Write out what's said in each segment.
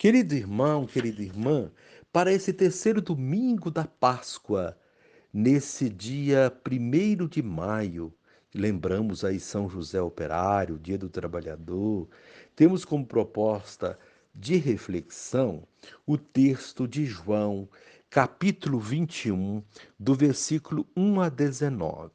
Querido irmão, querida irmã, para esse terceiro domingo da Páscoa, nesse dia 1º de maio, lembramos aí São José Operário, Dia do Trabalhador, temos como proposta de reflexão o texto de João, capítulo 21, do versículo 1 a 19.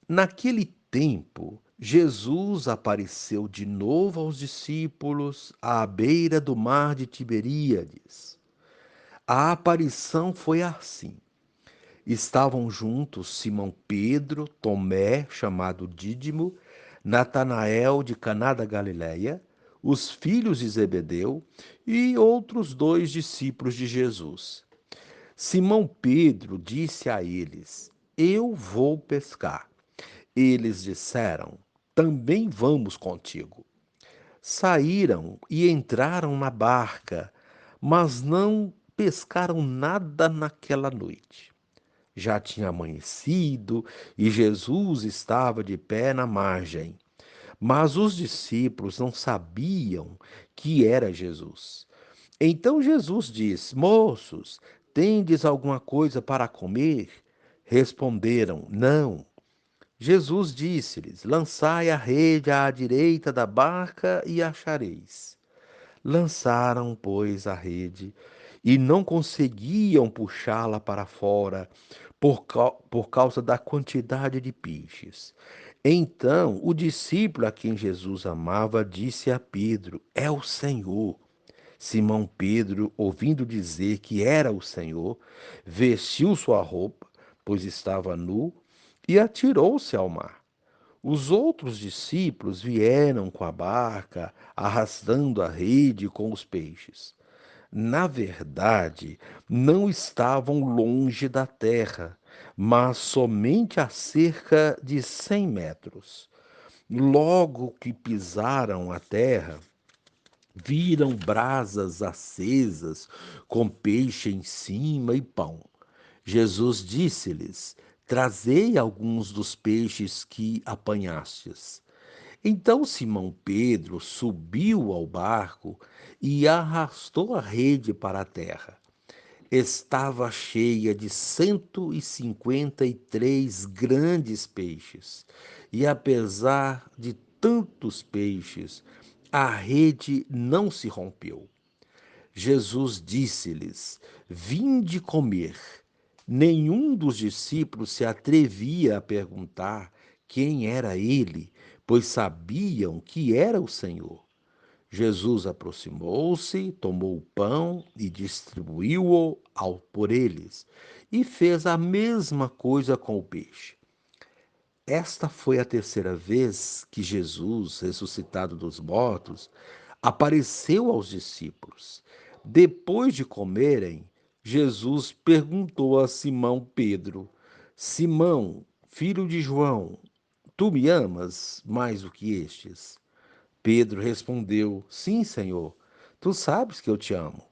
Naquele tempo, Jesus apareceu de novo aos discípulos à beira do mar de Tiberíades. A aparição foi assim. Estavam juntos Simão Pedro, Tomé, chamado Dídimo, Natanael de Caná da Galileia, os filhos de Zebedeu e outros 2 discípulos de Jesus. Simão Pedro disse a eles: Eu vou pescar. Eles disseram: Também vamos contigo. Saíram e entraram na barca, mas não pescaram nada naquela noite. Já tinha amanhecido e Jesus estava de pé na margem. Mas os discípulos não sabiam que era Jesus. Então Jesus disse: Moços, tendes alguma coisa para comer? Responderam: Não. Jesus disse-lhes: Lançai a rede à direita da barca e achareis. Lançaram, pois, a rede e não conseguiam puxá-la para fora por causa da quantidade de peixes. Então o discípulo a quem Jesus amava disse a Pedro: É o Senhor. Simão Pedro, ouvindo dizer que era o Senhor, vestiu sua roupa, pois estava nu, e atirou-se ao mar. Os outros discípulos vieram com a barca, arrastando a rede com os peixes. Na verdade, não estavam longe da terra, mas somente a cerca de 100 metros. Logo que pisaram a terra, viram brasas acesas, com peixe em cima e pão. Jesus disse-lhes: Trazei alguns dos peixes que apanhastes. Então Simão Pedro subiu ao barco e arrastou a rede para a terra. Estava cheia de 153 grandes peixes, e apesar de tantos peixes, a rede não se rompeu. Jesus disse-lhes: Vinde comer. Nenhum dos discípulos se atrevia a perguntar quem era ele, pois sabiam que era o Senhor. Jesus aproximou-se, tomou o pão e distribuiu-o por eles, e fez a mesma coisa com o peixe. Esta foi a terceira vez que Jesus, ressuscitado dos mortos, apareceu aos discípulos. Depois de comerem, Jesus perguntou a Simão Pedro: Simão, filho de João, tu me amas mais do que estes? Pedro respondeu: Sim, Senhor, tu sabes que eu te amo.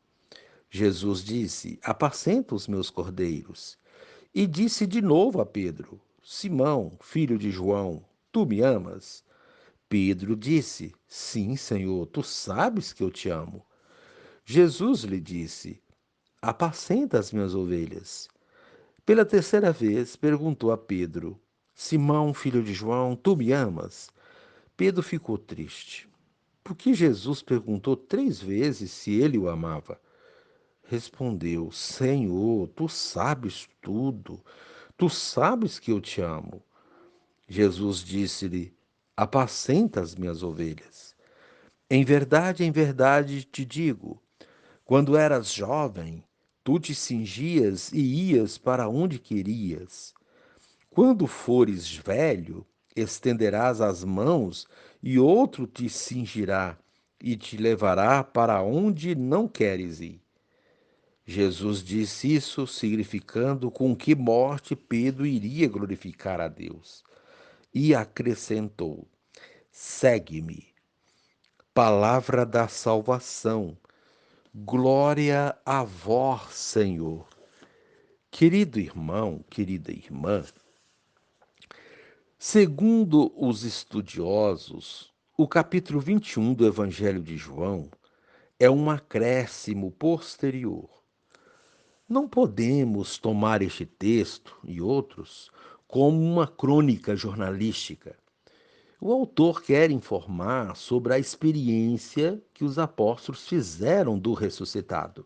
Jesus disse: Apacenta os meus cordeiros. E disse de novo a Pedro: Simão, filho de João, tu me amas? Pedro disse: Sim, Senhor, tu sabes que eu te amo. Jesus lhe disse: Apacenta as minhas ovelhas. Pela terceira vez perguntou a Pedro: Simão, filho de João, tu me amas? Pedro ficou triste, porque Jesus perguntou 3 vezes se ele o amava. Respondeu: Senhor, tu sabes tudo. Tu sabes que eu te amo. Jesus disse-lhe: Apacenta as minhas ovelhas. Em verdade te digo, quando eras jovem, tu te cingias e ias para onde querias. Quando fores velho, estenderás as mãos e outro te cingirá e te levará para onde não queres ir. Jesus disse isso, significando com que morte Pedro iria glorificar a Deus. E acrescentou: Segue-me. Palavra da salvação. Glória a vós, Senhor. Querido irmão, querida irmã, segundo os estudiosos, o capítulo 21 do Evangelho de João é um acréscimo posterior. Não podemos tomar este texto e outros como uma crônica jornalística. O autor quer informar sobre a experiência que os apóstolos fizeram do ressuscitado.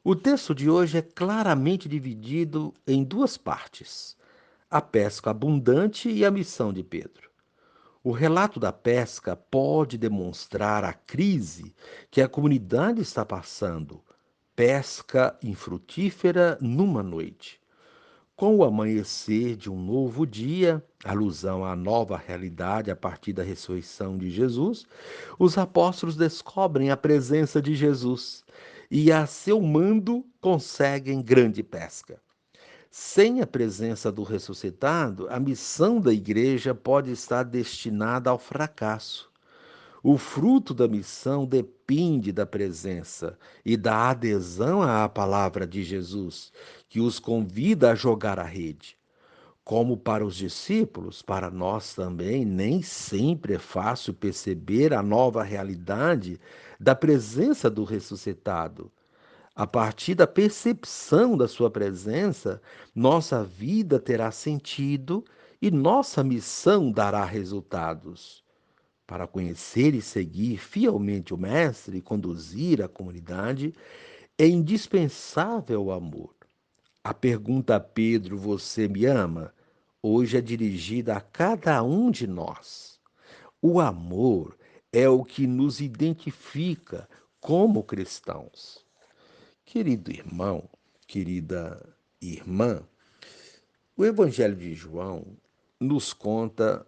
O texto de hoje é claramente dividido em duas partes: a pesca abundante e a missão de Pedro. O relato da pesca pode demonstrar a crise que a comunidade está passando. Pesca infrutífera numa noite. Com o amanhecer de um novo dia, alusão à nova realidade a partir da ressurreição de Jesus, os apóstolos descobrem a presença de Jesus e, a seu mando, conseguem grande pesca. Sem a presença do ressuscitado, a missão da igreja pode estar destinada ao fracasso. O fruto da missão depende da presença e da adesão à palavra de Jesus, que os convida a jogar a rede. Como para os discípulos, para nós também, nem sempre é fácil perceber a nova realidade da presença do ressuscitado. A partir da percepção da sua presença, nossa vida terá sentido e nossa missão dará resultados. Para conhecer e seguir fielmente o Mestre e conduzir a comunidade, é indispensável o amor. A pergunta a Pedro, você me ama? Hoje é dirigida a cada um de nós. O amor é o que nos identifica como cristãos. Querido irmão, querida irmã, o Evangelho de João nos conta,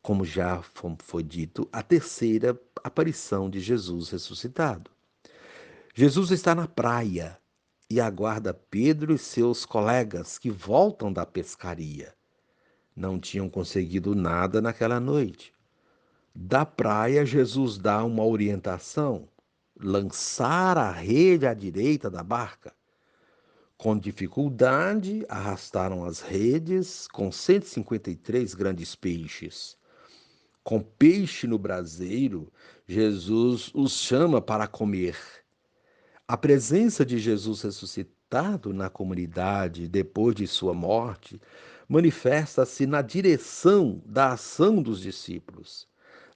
como já foi dito, a terceira aparição de Jesus ressuscitado. Jesus está na praia e aguarda Pedro e seus colegas que voltam da pescaria. Não tinham conseguido nada naquela noite. Da praia, Jesus dá uma orientação: lançar a rede à direita da barca. Com dificuldade, arrastaram as redes com 153 grandes peixes. Com peixe no braseiro, Jesus os chama para comer. A presença de Jesus ressuscitado na comunidade depois de sua morte manifesta-se na direção da ação dos discípulos.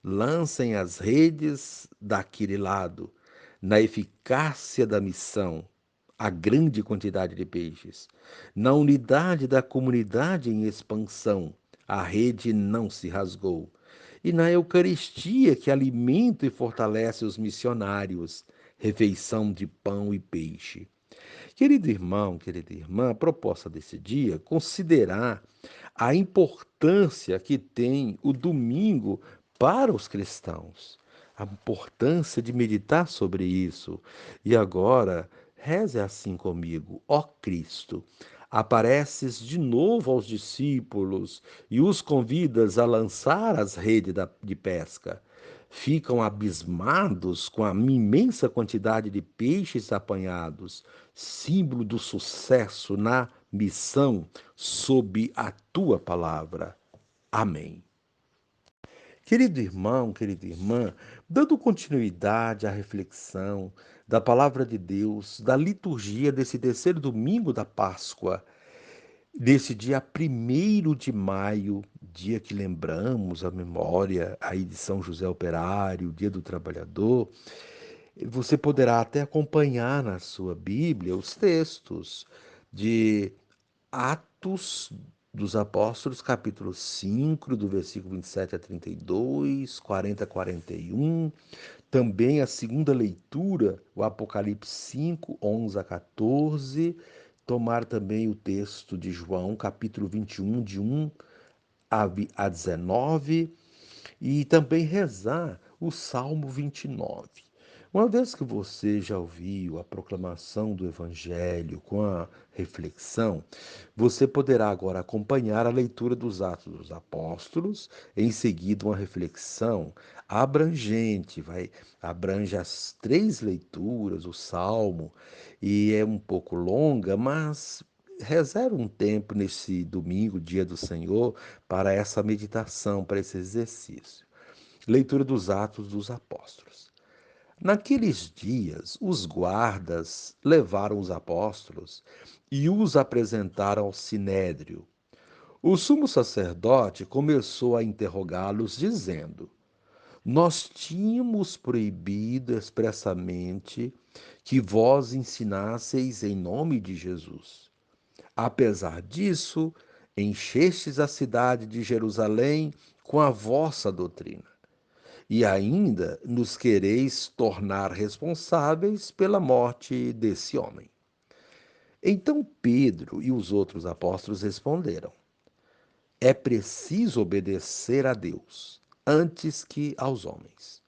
Lancem as redes daquele lado, na eficácia da missão, a grande quantidade de peixes. Na unidade da comunidade em expansão, a rede não se rasgou. E na Eucaristia, que alimenta e fortalece os missionários, refeição de pão e peixe. Querido irmão, querida irmã, a proposta desse dia considerar a importância que tem o domingo para os cristãos, a importância de meditar sobre isso. E agora, reze assim comigo: ó Cristo, apareces de novo aos discípulos e os convidas a lançar as redes de pesca. Ficam abismados com a imensa quantidade de peixes apanhados, símbolo do sucesso na missão sob a tua palavra. Amém. Querido irmão, querida irmã, dando continuidade à reflexão da palavra de Deus, da liturgia desse terceiro domingo da Páscoa, desse dia 1º de maio, dia que lembramos a memória aí de São José Operário, dia do trabalhador, você poderá até acompanhar na sua Bíblia os textos de Atos dos Apóstolos, capítulo 5, do versículo 27 a 32, 40 a 41. Também a segunda leitura, o Apocalipse 5, 11 a 14. Tomar também o texto de João, capítulo 21, de 1 a 19. E também rezar o Salmo 29. Uma vez que você já ouviu a proclamação do Evangelho com a reflexão, você poderá agora acompanhar a leitura dos Atos dos Apóstolos, em seguida uma reflexão abrangente, abrange as três leituras, o Salmo, e é um pouco longa, mas reserve um tempo nesse domingo, dia do Senhor, para essa meditação, para esse exercício. Leitura dos Atos dos Apóstolos. Naqueles dias, os guardas levaram os apóstolos e os apresentaram ao sinédrio. O sumo sacerdote começou a interrogá-los, dizendo: Nós tínhamos proibido expressamente que vós ensinasseis em nome de Jesus. Apesar disso, enchestes a cidade de Jerusalém com a vossa doutrina. E ainda nos quereis tornar responsáveis pela morte desse homem. Então Pedro e os outros apóstolos responderam: É preciso obedecer a Deus antes que aos homens.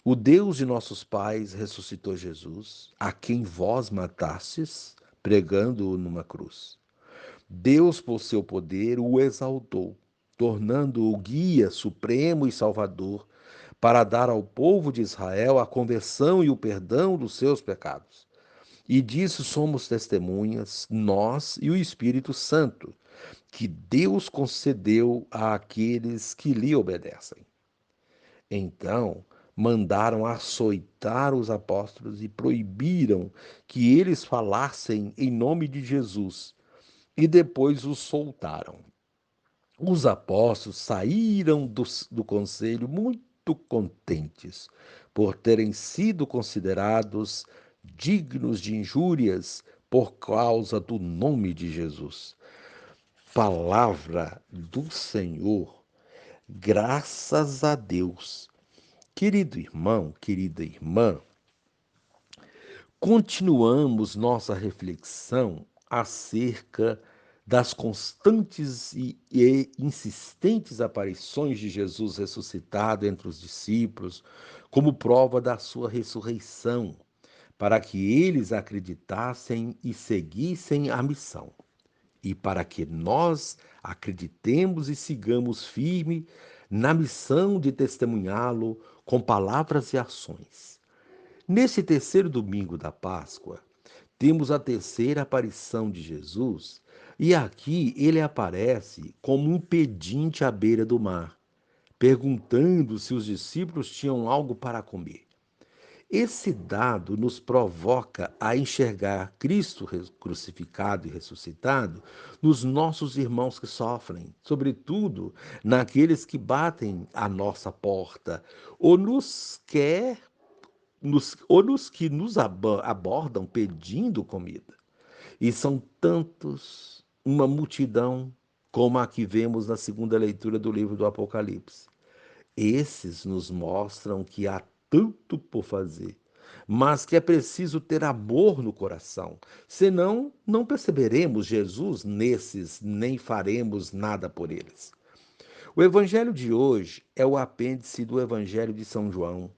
O Deus de nossos pais ressuscitou Jesus, a quem vós matastes, pregando-o numa cruz. Deus, por seu poder, o exaltou, tornando-o guia supremo e salvador, para dar ao povo de Israel a conversão e o perdão dos seus pecados. E disso somos testemunhas, nós e o Espírito Santo, que Deus concedeu àqueles que lhe obedecem. Então, mandaram açoitar os apóstolos e proibiram que eles falassem em nome de Jesus, e depois os soltaram. Os apóstolos saíram do conselho muito contentes por terem sido considerados dignos de injúrias por causa do nome de Jesus. Palavra do Senhor, graças a Deus. Querido irmão, querida irmã, continuamos nossa reflexão acerca das constantes e insistentes aparições de Jesus ressuscitado entre os discípulos, como prova da sua ressurreição, para que eles acreditassem e seguissem a missão, e para que nós acreditemos e sigamos firme na missão de testemunhá-lo com palavras e ações. Nesse terceiro domingo da Páscoa, temos a terceira aparição de Jesus, e aqui ele aparece como um pedinte à beira do mar, perguntando se os discípulos tinham algo para comer. Esse dado nos provoca a enxergar Cristo crucificado e ressuscitado nos nossos irmãos que sofrem, sobretudo naqueles que batem à nossa porta ou nos que nos abordam pedindo comida. E são tantos, uma multidão, como a que vemos na segunda leitura do livro do Apocalipse. Esses nos mostram que há tanto por fazer, mas que é preciso ter amor no coração, senão não perceberemos Jesus nesses, nem faremos nada por eles. O evangelho de hoje é o apêndice do evangelho de São João.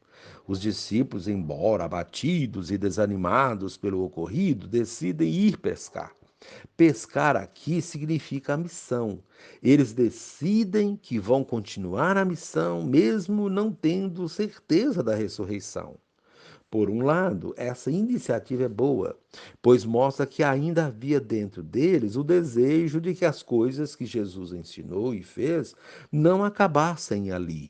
Os discípulos, embora abatidos e desanimados pelo ocorrido, decidem ir pescar. Pescar aqui significa a missão. Eles decidem que vão continuar a missão, mesmo não tendo certeza da ressurreição. Por um lado, essa iniciativa é boa, pois mostra que ainda havia dentro deles o desejo de que as coisas que Jesus ensinou e fez não acabassem ali,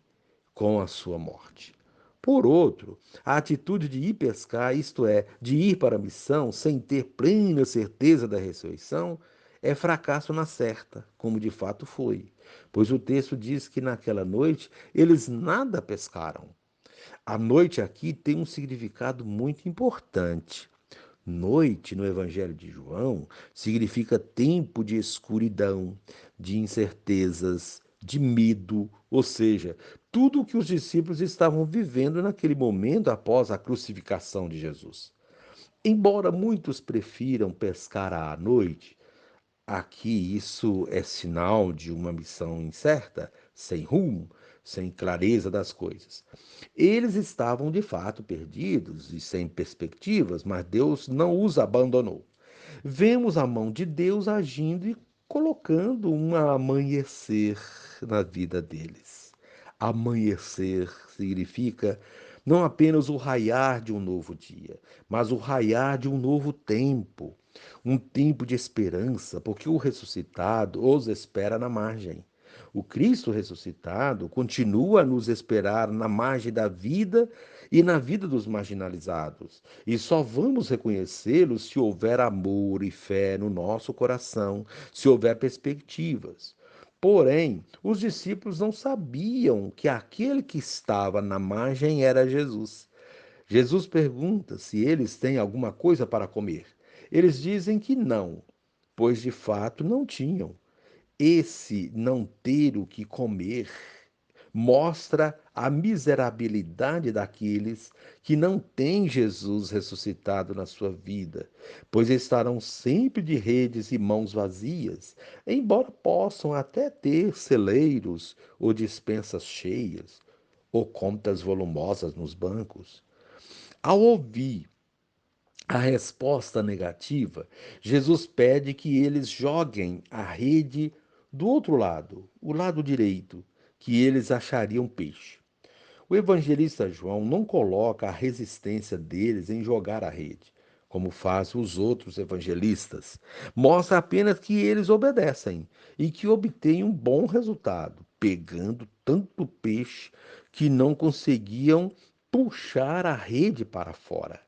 com a sua morte. Por outro, a atitude de ir pescar, isto é, de ir para a missão sem ter plena certeza da ressurreição, é fracasso na certa, como de fato foi, pois o texto diz que naquela noite eles nada pescaram. A noite aqui tem um significado muito importante. Noite, no Evangelho de João, significa tempo de escuridão, de incertezas, de medo, ou seja, tudo o que os discípulos estavam vivendo naquele momento após a crucificação de Jesus. Embora muitos prefiram pescar à noite, aqui isso é sinal de uma missão incerta, sem rumo, sem clareza das coisas. Eles estavam de fato perdidos e sem perspectivas, mas Deus não os abandonou. Vemos a mão de Deus agindo e colocando um amanhecer na vida deles. Amanhecer significa não apenas o raiar de um novo dia, mas o raiar de um novo tempo, um tempo de esperança, porque o ressuscitado os espera na margem. O Cristo ressuscitado continua a nos esperar na margem da vida e na vida dos marginalizados. E só vamos reconhecê-los se houver amor e fé no nosso coração, se houver perspectivas. Porém, os discípulos não sabiam que aquele que estava na margem era Jesus. Jesus pergunta se eles têm alguma coisa para comer. Eles dizem que não, pois de fato não tinham. Esse não ter o que comer mostra a miserabilidade daqueles que não têm Jesus ressuscitado na sua vida, pois estarão sempre de redes e mãos vazias, embora possam até ter celeiros ou despensas cheias, ou contas volumosas nos bancos. Ao ouvir a resposta negativa, Jesus pede que eles joguem a rede do outro lado, o lado direito, que eles achariam peixe. O evangelista João não coloca a resistência deles em jogar a rede, como fazem os outros evangelistas. Mostra apenas que eles obedecem e que obtêm um bom resultado, pegando tanto peixe que não conseguiam puxar a rede para fora.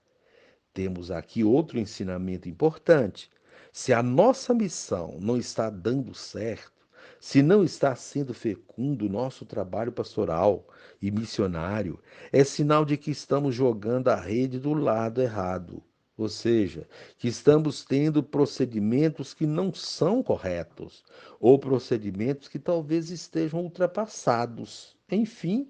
Temos aqui outro ensinamento importante. Se a nossa missão não está dando certo, se não está sendo fecundo o nosso trabalho pastoral e missionário, é sinal de que estamos jogando a rede do lado errado. Ou seja, que estamos tendo procedimentos que não são corretos, ou procedimentos que talvez estejam ultrapassados. Enfim,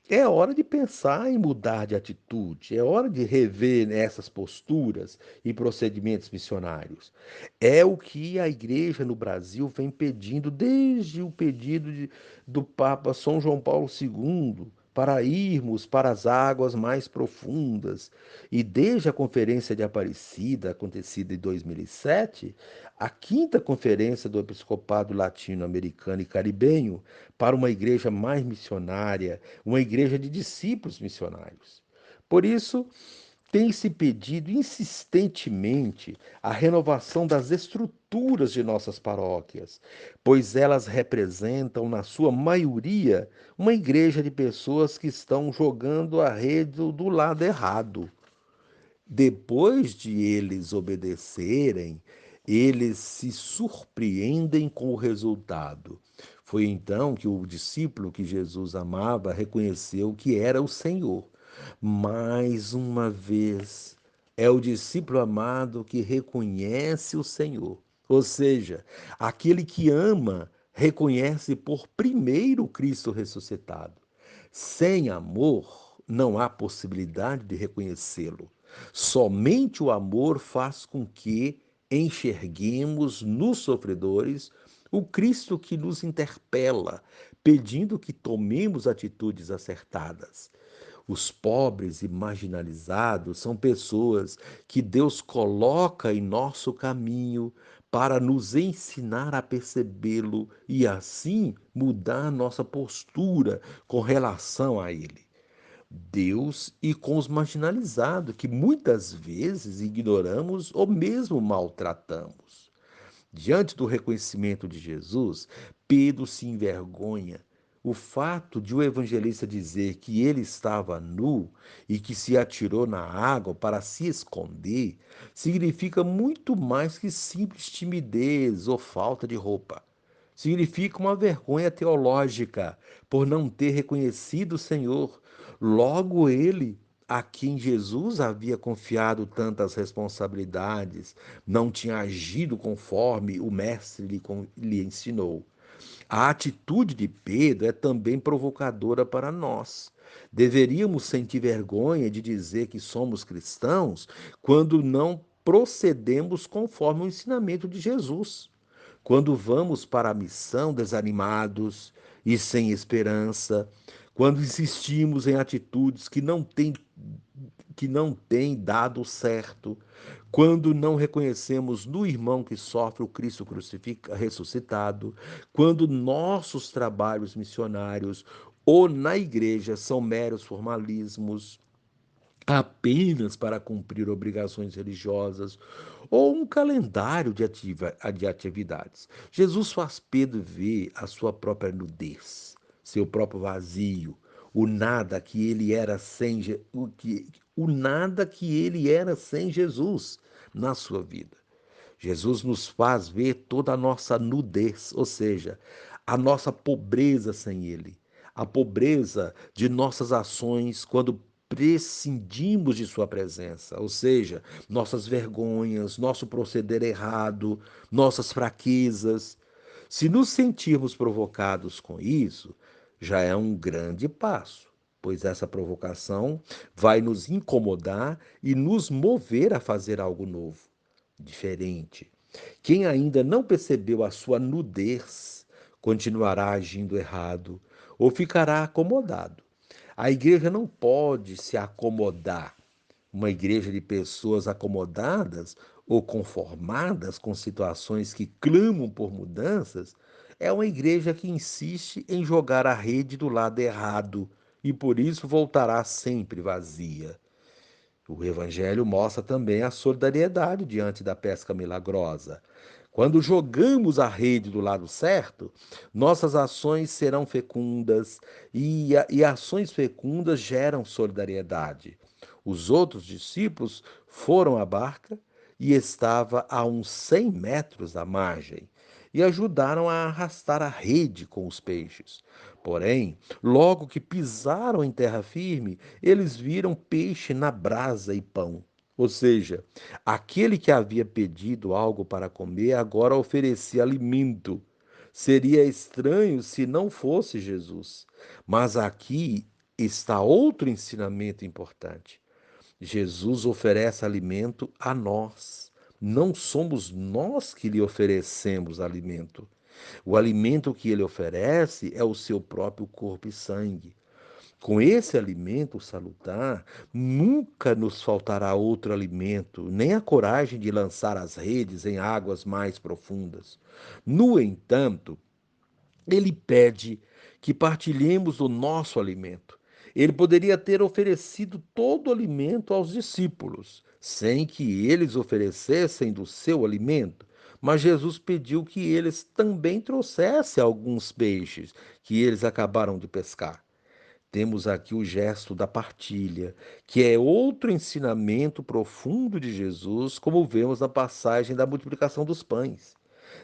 é hora de pensar em mudar de atitude, é hora de rever essas posturas e procedimentos missionários. É o que a igreja no Brasil vem pedindo desde o pedido do Papa São João Paulo II para irmos para as águas mais profundas. E desde a Conferência de Aparecida, acontecida em 2007, a quinta Conferência do Episcopado Latino-Americano e Caribenho para uma igreja mais missionária, uma igreja de discípulos missionários. Por isso, tem se pedido insistentemente a renovação das estruturas de nossas paróquias, pois elas representam, na sua maioria, uma igreja de pessoas que estão jogando a rede do lado errado. Depois de eles obedecerem, eles se surpreendem com o resultado. Foi então que o discípulo que Jesus amava reconheceu que era o Senhor. Mais uma vez, é o discípulo amado que reconhece o Senhor. Ou seja, aquele que ama reconhece por primeiro Cristo ressuscitado. Sem amor, não há possibilidade de reconhecê-lo. Somente o amor faz com que enxerguemos nos sofredores o Cristo que nos interpela, pedindo que tomemos atitudes acertadas. Os pobres e marginalizados são pessoas que Deus coloca em nosso caminho para nos ensinar a percebê-lo e assim mudar nossa postura com relação a Ele. Deus e com os marginalizados, que muitas vezes ignoramos ou mesmo maltratamos. Diante do reconhecimento de Jesus, Pedro se envergonha. O fato de o evangelista dizer que ele estava nu e que se atirou na água para se esconder significa muito mais que simples timidez ou falta de roupa. Significa uma vergonha teológica por não ter reconhecido o Senhor. Logo, ele, a quem Jesus havia confiado tantas responsabilidades, não tinha agido conforme o Mestre lhe ensinou. A atitude de Pedro é também provocadora para nós. Deveríamos sentir vergonha de dizer que somos cristãos quando não procedemos conforme o ensinamento de Jesus. Quando vamos para a missão desanimados e sem esperança, quando insistimos em atitudes que não têm dado certo, quando não reconhecemos no irmão que sofre o Cristo ressuscitado, quando nossos trabalhos missionários ou na igreja são meros formalismos, apenas para cumprir obrigações religiosas ou um calendário de atividades. Jesus faz Pedro ver a sua própria nudez, seu próprio vazio, o nada que ele era sem o nada que ele era sem Jesus na sua vida. Jesus nos faz ver toda a nossa nudez, ou seja, a nossa pobreza sem Ele, a pobreza de nossas ações quando prescindimos de Sua presença, ou seja, nossas vergonhas, nosso proceder errado, nossas fraquezas. Se nos sentirmos provocados com isso, já é um grande passo, pois essa provocação vai nos incomodar e nos mover a fazer algo novo, diferente. Quem ainda não percebeu a sua nudez continuará agindo errado ou ficará acomodado. A igreja não pode se acomodar. Uma igreja de pessoas acomodadas ou conformadas com situações que clamam por mudanças é uma igreja que insiste em jogar a rede do lado errado e por isso voltará sempre vazia. O Evangelho mostra também a solidariedade diante da pesca milagrosa. Quando jogamos a rede do lado certo, nossas ações serão fecundas e ações fecundas geram solidariedade. Os outros discípulos foram à barca e estava a uns 100 metros da margem e ajudaram a arrastar a rede com os peixes. Porém, logo que pisaram em terra firme, eles viram peixe na brasa e pão. Ou seja, aquele que havia pedido algo para comer agora oferecia alimento. Seria estranho se não fosse Jesus. Mas aqui está outro ensinamento importante. Jesus oferece alimento a nós. Não somos nós que lhe oferecemos alimento. O alimento que ele oferece é o seu próprio corpo e sangue. Com esse alimento salutar, nunca nos faltará outro alimento, nem a coragem de lançar as redes em águas mais profundas. No entanto, ele pede que partilhemos o nosso alimento. Ele poderia ter oferecido todo o alimento aos discípulos, sem que eles oferecessem do seu alimento. Mas Jesus pediu que eles também trouxessem alguns peixes que eles acabaram de pescar. Temos aqui o gesto da partilha, que é outro ensinamento profundo de Jesus, como vemos na passagem da multiplicação dos pães.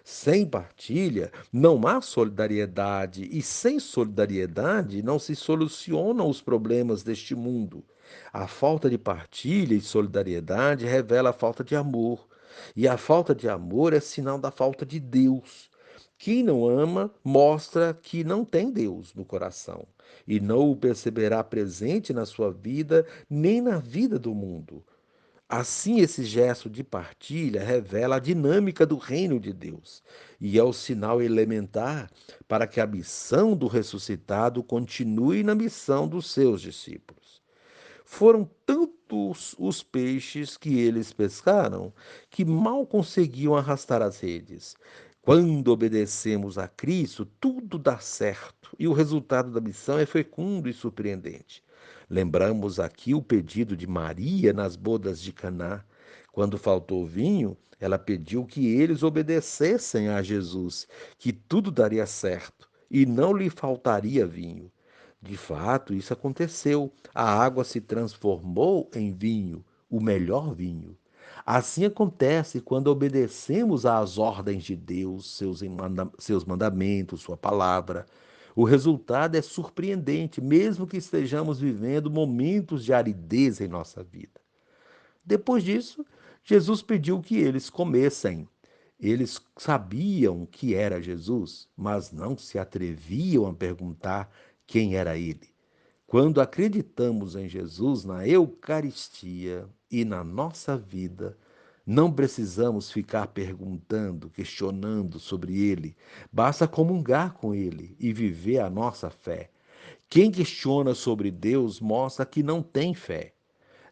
Sem partilha não há solidariedade, e sem solidariedade não se solucionam os problemas deste mundo. A falta de partilha e solidariedade revela a falta de amor, e a falta de amor é sinal da falta de Deus. Quem não ama mostra que não tem Deus no coração e não o perceberá presente na sua vida nem na vida do mundo. Assim, esse gesto de partilha revela a dinâmica do reino de Deus e é o sinal elementar para que a missão do ressuscitado continue na missão dos seus discípulos. Foram tantos os peixes que eles pescaram que mal conseguiam arrastar as redes. Quando obedecemos a Cristo, tudo dá certo e o resultado da missão é fecundo e surpreendente. Lembramos aqui o pedido de Maria nas bodas de Caná. Quando faltou vinho, ela pediu que eles obedecessem a Jesus, que tudo daria certo e não lhe faltaria vinho. De fato, isso aconteceu. A água se transformou em vinho, o melhor vinho. Assim acontece quando obedecemos às ordens de Deus, seus mandamentos, sua palavra. O resultado é surpreendente, mesmo que estejamos vivendo momentos de aridez em nossa vida. Depois disso, Jesus pediu que eles comessem. Eles sabiam que era Jesus, mas não se atreviam a perguntar quem era ele. Quando acreditamos em Jesus na Eucaristia e na nossa vida, não precisamos ficar perguntando, questionando sobre ele. Basta comungar com ele e viver a nossa fé. Quem questiona sobre Deus mostra que não tem fé.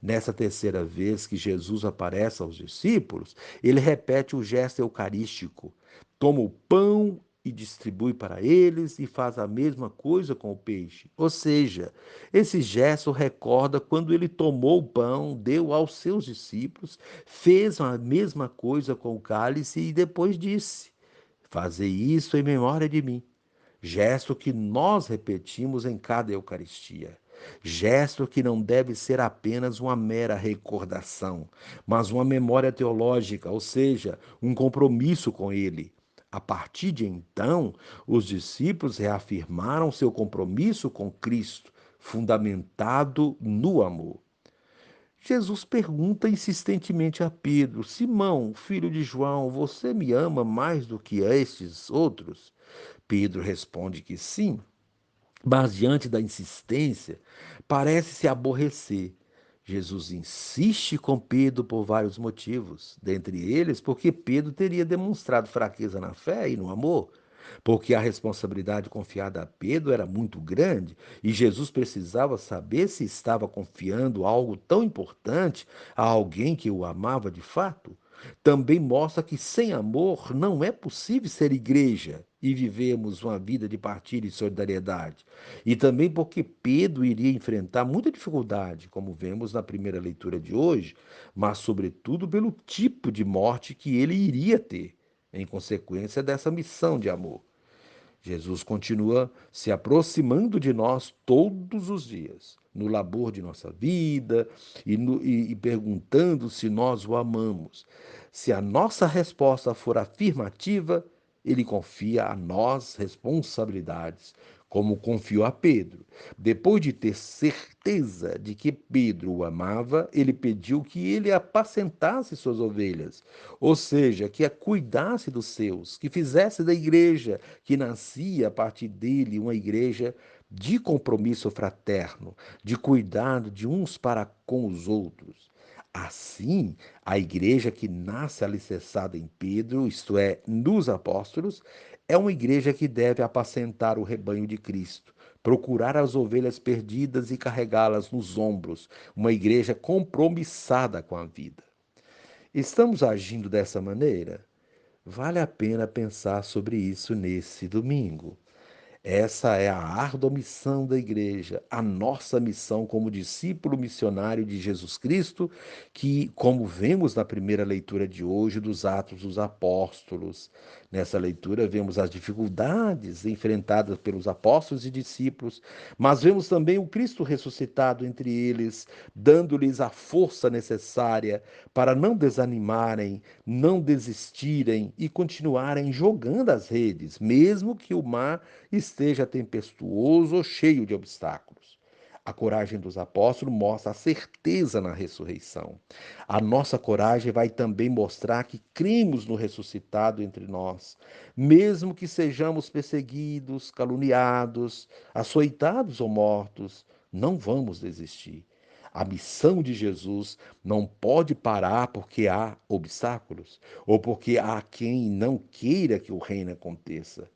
Nessa terceira vez que Jesus aparece aos discípulos, ele repete o gesto eucarístico. Toma o pão e distribui para eles e faz a mesma coisa com o peixe. Ou seja, esse gesto recorda quando ele tomou o pão, deu aos seus discípulos, fez a mesma coisa com o cálice e depois disse: Fazei isso em memória de mim. gesto que nós repetimos em cada Eucaristia. Gesto que não deve ser apenas uma mera recordação, mas uma memória teológica, ou seja, um compromisso com Ele. A partir de então, os discípulos reafirmaram seu compromisso com Cristo, fundamentado no amor. Jesus pergunta insistentemente a Pedro: Simão, filho de João, você me ama mais do que estes outros? Pedro responde que sim, mas diante da insistência, parece se aborrecer. Jesus insiste com Pedro por vários motivos, dentre eles porque Pedro teria demonstrado fraqueza na fé e no amor, porque a responsabilidade confiada a Pedro era muito grande e Jesus precisava saber se estava confiando algo tão importante a alguém que o amava de fato. Também mostra que sem amor não é possível ser igreja e vivermos uma vida de partilha e solidariedade. E também porque Pedro iria enfrentar muita dificuldade, como vemos na primeira leitura de hoje, mas sobretudo pelo tipo de morte que ele iria ter, em consequência dessa missão de amor. Jesus continua se aproximando de nós todos os dias, no labor de nossa vida e perguntando se nós o amamos. Se a nossa resposta for afirmativa, ele confia a nós responsabilidades, como confiou a Pedro. Depois de ter certeza de que Pedro o amava, ele pediu que ele apacentasse suas ovelhas, ou seja, que a cuidasse dos seus, que fizesse da igreja que nascia a partir dele uma igreja de compromisso fraterno, de cuidado de uns para com os outros. Assim, a igreja que nasce alicerçada em Pedro, isto é, nos apóstolos, é uma igreja que deve apacentar o rebanho de Cristo, procurar as ovelhas perdidas e carregá-las nos ombros, uma igreja compromissada com a vida. Estamos agindo dessa maneira? Vale a pena pensar sobre isso nesse domingo. Essa é a árdua missão da igreja, a nossa missão como discípulo missionário de Jesus Cristo, que, como vemos na primeira leitura de hoje dos Atos dos Apóstolos, nessa leitura vemos as dificuldades enfrentadas pelos apóstolos e discípulos, mas vemos também o Cristo ressuscitado entre eles, dando-lhes a força necessária para não desanimarem, não desistirem e continuarem jogando as redes, mesmo que o mar esteja tempestuoso ou cheio de obstáculos. A coragem dos apóstolos mostra a certeza na ressurreição. A nossa coragem vai também mostrar que cremos no ressuscitado entre nós, mesmo que sejamos perseguidos, caluniados, açoitados ou mortos, não vamos desistir. A missão de Jesus não pode parar porque há obstáculos ou porque há quem não queira que o reino aconteça.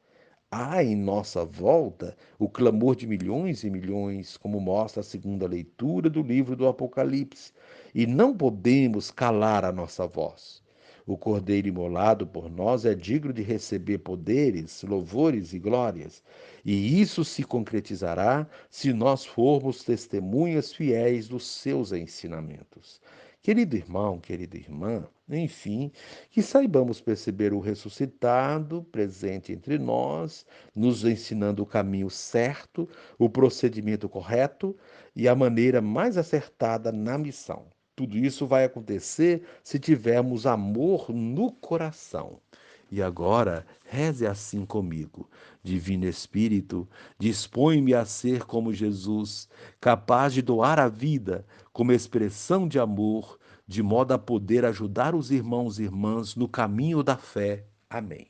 Há em nossa volta o clamor de milhões e milhões, como mostra a segunda leitura do livro do Apocalipse, e não podemos calar a nossa voz. O Cordeiro imolado por nós é digno de receber poderes, louvores e glórias, e isso se concretizará se nós formos testemunhas fiéis dos seus ensinamentos. Querido irmão, querida irmã, enfim, que saibamos perceber o ressuscitado presente entre nós, nos ensinando o caminho certo, o procedimento correto e a maneira mais acertada na missão. Tudo isso vai acontecer se tivermos amor no coração. E agora, reze assim comigo. Divino Espírito, dispõe-me a ser como Jesus, capaz de doar a vida como expressão de amor, de modo a poder ajudar os irmãos e irmãs no caminho da fé. Amém.